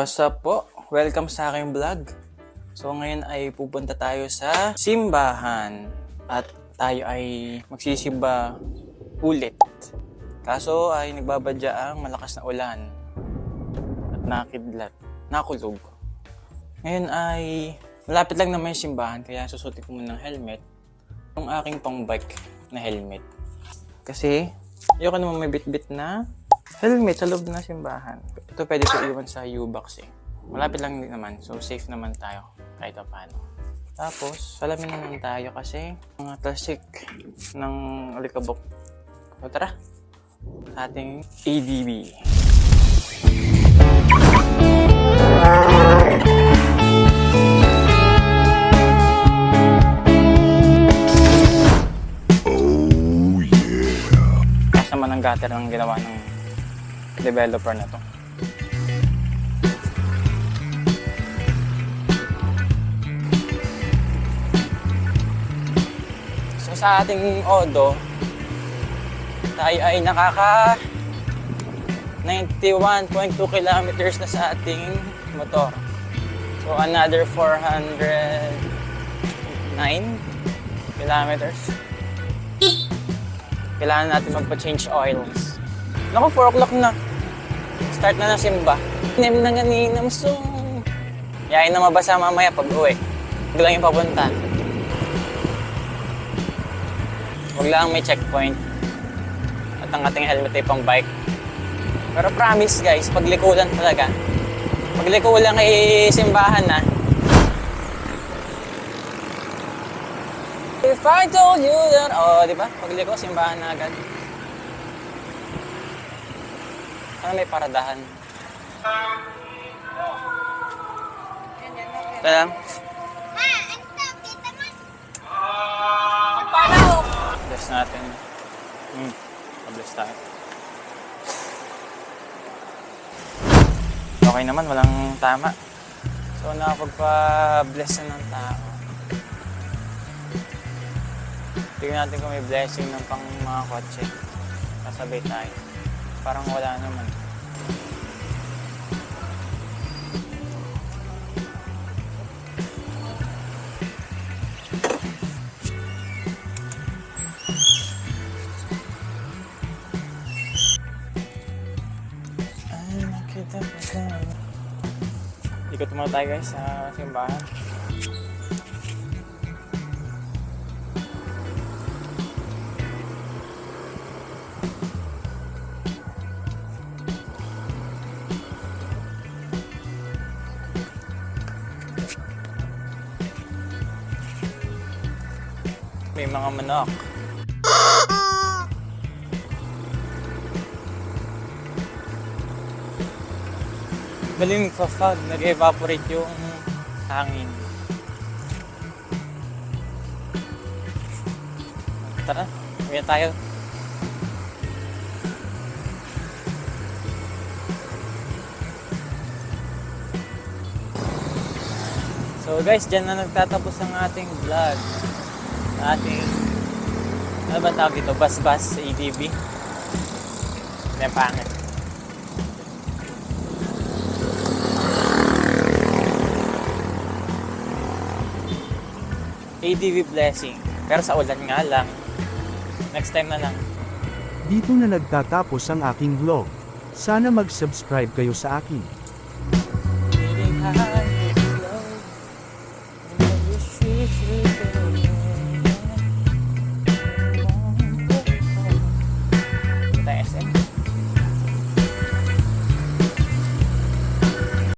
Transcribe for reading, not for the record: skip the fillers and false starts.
What's up po? Welcome sa aking vlog. So ngayon ay pupunta tayo sa simbahan at tayo ay magsisimba ulit. Kaso ay nagbabadya ang malakas na ulan at nakulog. Ngayon ay malapit lang naman yung simbahan kaya susutin ko muna ng helmet. Yung aking pang bike na helmet. Kasi ayoko naman may bit-bit na helmet sa loob na simbahan. Ito pwede ko iwan sa U-box eh. Malapit lang din naman, so safe naman tayo kahit paano. Tapos, salamin naman tayo kasi mga tasik ng alikabok. So tara, sa ating ADB. Oh yeah! Taas naman ang gutter ng ginawa ng developer na to. So sa ating Odo, tayo ay nakaka 91.2 kilometers na sa ating motor. So another 409 kilometers. Kailangan natin magpa-change oils. Naku, 4 o'clock na. Start na ng simba. Inem na ganinam song. Yain na mabasa mamaya pag uwi. Huwag lang yung papunta. Huwag lang may checkpoint. At ang ating helmet ay pang bike. Pero promise guys, paglikulan talaga. Paglikulan kay simbahan na. If I told you that... Oh, di ba? Pagliko, simbahan na agad. Ano may paradahan? Ito lang. Bless natin. Bless tayo. Okay naman, walang tama. So, nakapagpa-bless na ng tao. Tingnan natin kung may blessing ng pang mga kotse. Kasabay tayo. Parang wala naman. Ay, nakita ko sa... Ikot muna tayo guys sa simbahan. May mga manok. Galing sa fog, nag-evaporate yung hangin. Tara, uwi tayo. So guys, dyan na nagtatapos ang ating vlog. Ating, ano ba tawag dito? Bas-bas sa ADB. May pangit. ADB blessing. Pero sa ulan nga lang. Next time na lang. Dito na nagtatapos ang aking vlog. Sana mag-subscribe kayo sa akin. Feeling high, low, in the street.